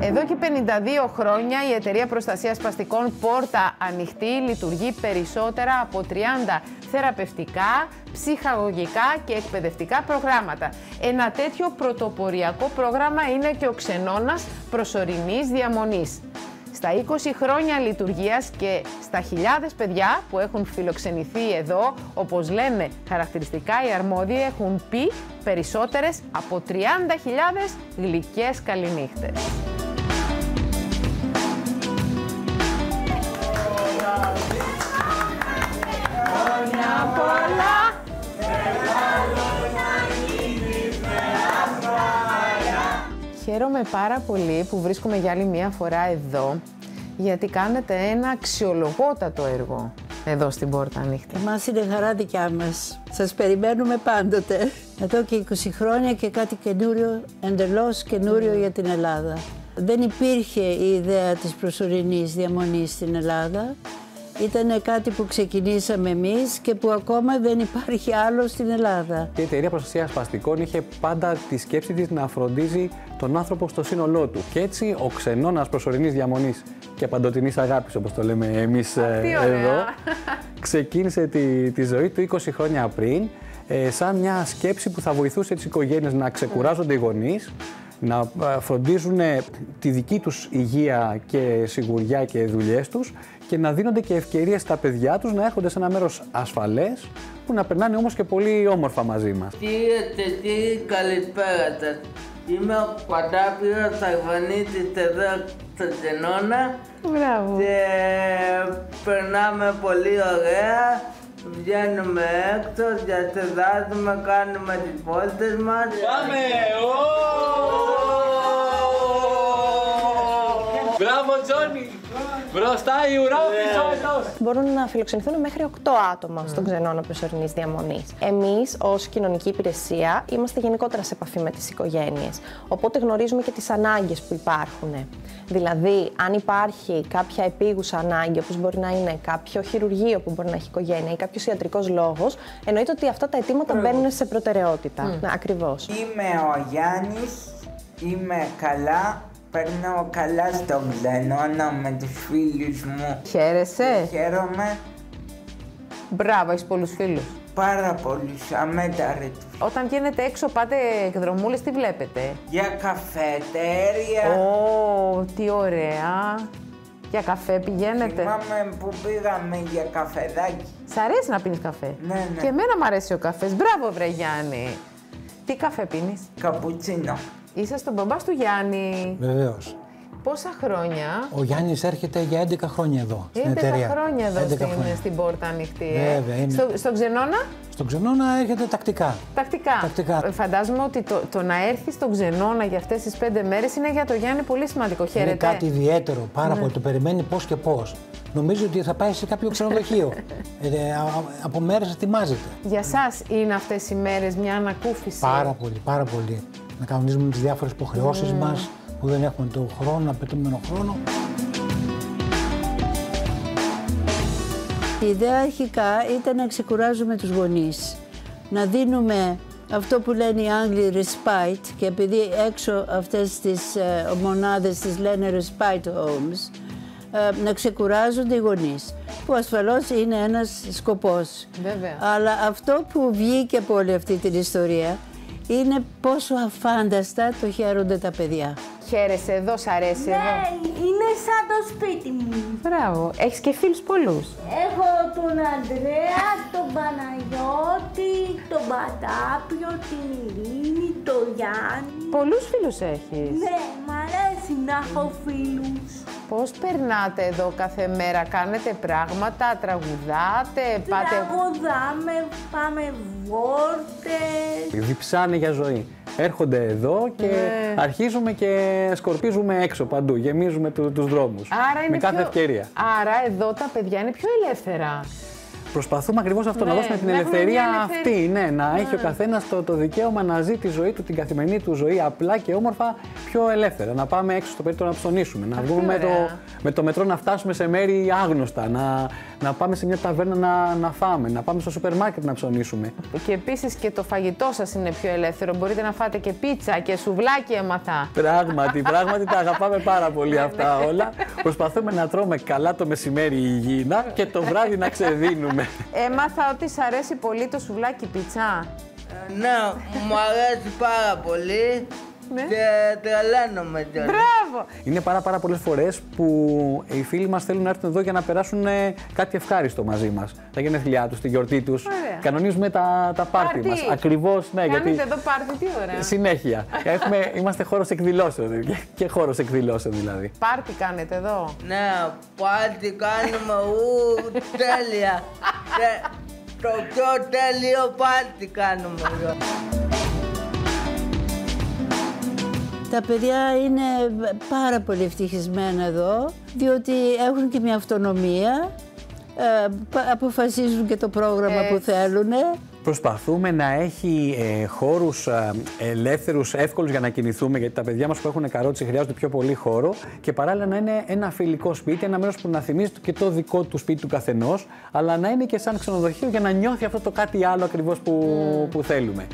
Εδώ και 52 χρόνια η Εταιρεία Προστασίας Σπαστικών Πόρτα Ανοιχτή λειτουργεί περισσότερα από 30 θεραπευτικά, ψυχαγωγικά και εκπαιδευτικά προγράμματα. Ένα τέτοιο πρωτοποριακό πρόγραμμα είναι και ο Ξενώνας Προσωρινής Διαμονής. Στα 20 χρόνια λειτουργίας και στα χιλιάδες παιδιά που έχουν φιλοξενηθεί εδώ, όπως λένε χαρακτηριστικά οι αρμόδιοι, έχουν πει περισσότερες από 30.000 γλυκές καληνύχτες. Χαίρομαι πάρα πολύ που βρίσκομαι για άλλη μία φορά εδώ, γιατί κάνετε ένα αξιολογότατο έργο εδώ στην Πόρτα Ανοιχτή. Εμάς είναι χαρά δικιά μας. Σας περιμένουμε πάντοτε. Εδώ και 20 χρόνια και κάτι καινούριο, εντελώς καινούριο για την Ελλάδα. Δεν υπήρχε η ιδέα της προσωρινής διαμονής στην Ελλάδα. Ήταν κάτι που ξεκινήσαμε εμείς και που ακόμα δεν υπάρχει άλλο στην Ελλάδα. Η Εταιρεία Προστασίας Σπαστικών είχε πάντα τη σκέψη της να φροντίζει τον άνθρωπο στο σύνολό του. Και έτσι ο Ξενώνας Προσωρινής Διαμονής και Παντοτινής Αγάπης, όπως το λέμε εμείς εδώ, ξεκίνησε τη ζωή του 20 χρόνια πριν, σαν μια σκέψη που θα βοηθούσε τις οικογένειες να ξεκουράζονται οι γονείς, να φροντίζουν τη δική τους υγεία και σιγουριά και δουλειές τους και να δίνονται και ευκαιρίες στα παιδιά τους να έρχονται σε ένα μέρος ασφαλές που να περνάνε όμως και πολύ όμορφα μαζί μας. Κύριε και κύριοι, καλησπέρα σας. Είμαι ο Παντάπηρος Αγβανίτης εδώ στο Ξενώνα. Μπράβο. Και περνάμε πολύ ωραία. Βγαίνουμε έξω, διασκεδάζουμε, κάνουμε τις βόλτες μας. Πάμε! Μπράβο, Τζόνι! Μπροστά η ουρά, πίσω. Μπορούν να φιλοξενηθούν μέχρι 8 άτομα στον Ξενώνα Προσωρινής Διαμονής. Εμείς, ως κοινωνική υπηρεσία, είμαστε γενικότερα σε επαφή με τις οικογένειες. Οπότε γνωρίζουμε και τις ανάγκες που υπάρχουν. Δηλαδή, αν υπάρχει κάποια επίγουσα ανάγκη, όπως μπορεί να είναι κάποιο χειρουργείο που μπορεί να έχει οικογένεια ή κάποιος ιατρικός λόγος, εννοείται ότι αυτά τα αιτήματα μπαίνουν σε προτεραιότητα. Ακριβώς. Είμαι ο Γιάννης, είμαι καλά. Περνάω καλά στον Ξενώνα με τους φίλους μου. Χαίρεσαι. Χαίρομαι Μπράβο, έχεις πολλούς φίλους. πάρα πολλούς, αμέταρετους. Όταν βγαίνετε έξω, πάτε εκδρομούλες, τι βλέπετε? Για καφετέρια. Ω, τι ωραία. Για καφέ πηγαίνετε? Θυμάμαι που πήγαμε για καφεδάκι. Σ' αρέσει να πίνεις καφέ? Ναι. Και εμένα μου αρέσει ο καφές. Μπράβο, βρε Γιάννη. Τι καφέ πίνεις? Καπουτσίνο. Είσαι στον μπαμπάς του Γιάννη. Βεβαίως. Πόσα χρόνια? Ο Γιάννης έρχεται για 11 χρόνια εδώ στην εταιρεία. 11 χρόνια εδώ 11 χρόνια. στην Πόρτα Ανοιχτή. Βέβαια, είναι. Στον Ξενώνα? Στον Ξενώνα έρχεται τακτικά. Τακτικά. Φαντάζομαι ότι το να έρθει στον Ξενώνα για αυτές τις 5 μέρες είναι για το Γιάννη πολύ σημαντικό. Χαίρετε. Είναι κάτι ιδιαίτερο, πάρα πολύ. Το περιμένει πώς και πώς. Νομίζω ότι θα πάει σε κάποιο ξενοδοχείο. Από μέρες ετοιμάζεται. Για σας είναι αυτές οι μέρες μια ανακούφιση? Πάρα πολύ. Να κανονίζουμε τις διάφορες υποχρεώσεις μας που δεν έχουμε τον χρόνο, απαιτούμενο χρόνο. Η ιδέα αρχικά ήταν να ξεκουράζουμε τους γονείς. Να δίνουμε αυτό που λένε οι Άγγλοι respite, και επειδή έξω αυτές τις μονάδες τις λένε respite homes, να ξεκουράζονται οι γονείς, που ασφαλώς είναι ένας σκοπός. Βέβαια. Αλλά αυτό που βγήκε από όλη αυτή την ιστορία είναι πόσο αφάνταστα το χαίρονται τα παιδιά. Χαίρεσαι εδώ, σ' αρέσει εδώ? Ναι, είναι σαν το σπίτι μου. Μπράβο. Έχεις και φίλους πολλούς? Έχω τον Ανδρέα, τον Παναγιώτη, τον Πατάπιο, την Ειρήνη, τον Γιάννη. Πολλούς φίλους έχεις? Ναι, μ' αρέσει να έχω φίλους. Πώς περνάτε εδώ κάθε μέρα? Κάνετε πράγματα, τραγουδάτε, Τραγουδάμε, πάμε βόλτες. Διψάνε για ζωή. Έρχονται εδώ και αρχίζουμε και σκορπίζουμε έξω παντού. Γεμίζουμε τους δρόμους. Άρα είναι με κάθε ευκαιρία. Άρα εδώ τα παιδιά είναι πιο ελεύθερα. Προσπαθούμε ακριβώς αυτό, να δώσουμε την ελευθερία αυτή. Ναι, να έχει ο καθένας το δικαίωμα να ζει τη ζωή του, την καθημερινή του ζωή, απλά και όμορφα, πιο ελεύθερα. Να πάμε έξω στο περίπτωμα να ψωνίσουμε, να βγούμε με το μετρό να φτάσουμε σε μέρη άγνωστα, να πάμε σε μια ταβέρνα να φάμε, να πάμε στο σούπερ μάρκετ να ψωνίσουμε. Και επίσης και το φαγητό σας είναι πιο ελεύθερο. Μπορείτε να φάτε και πίτσα και σουβλάκι, έμαθα. Πράγματι τα αγαπάμε πάρα πολύ αυτά όλα. Προσπαθούμε να τρώμε καλά το μεσημέρι υγιεινά και το βράδυ να ξεδίνουμε. Έμαθα ότι σ' αρέσει πολύ το σουβλάκι πίτσα. Ναι, μου αρέσει πάρα πολύ. Και τρελαίνομαι κιόλας. Μπράβο! Είναι πάρα πολλές φορές που οι φίλοι μας θέλουν να έρθουν εδώ για να περάσουν κάτι ευχάριστο μαζί μας. Τα γενέθλιά τους, τη γιορτή τους. Ωραία. Κανονίζουμε τα πάρτι μας. Ακριβώς, ναι. Κάνετε γιατί εδώ πάρτι, τι ωραία. Συνέχεια. Είμαστε χώρος εκδηλώσεων και χώρος εκδηλώσεων δηλαδή. Πάρτι κάνετε εδώ. Ναι, πάρτι κάνουμε, τέλεια. Το πιο τέλειο πάρτι κάνουμε εδώ. Τα παιδιά είναι πάρα πολύ ευτυχισμένα εδώ, διότι έχουν και μια αυτονομία, αποφασίζουν και το πρόγραμμα που θέλουν. Προσπαθούμε να έχει χώρους ελεύθερους, εύκολους για να κινηθούμε, γιατί τα παιδιά μας που έχουν καρότσι χρειάζονται πιο πολύ χώρο και παράλληλα να είναι ένα φιλικό σπίτι, ένα μέρος που να θυμίζει και το δικό του σπίτι του καθενός, αλλά να είναι και σαν ξενοδοχείο για να νιώθει αυτό το κάτι άλλο ακριβώς που θέλουμε.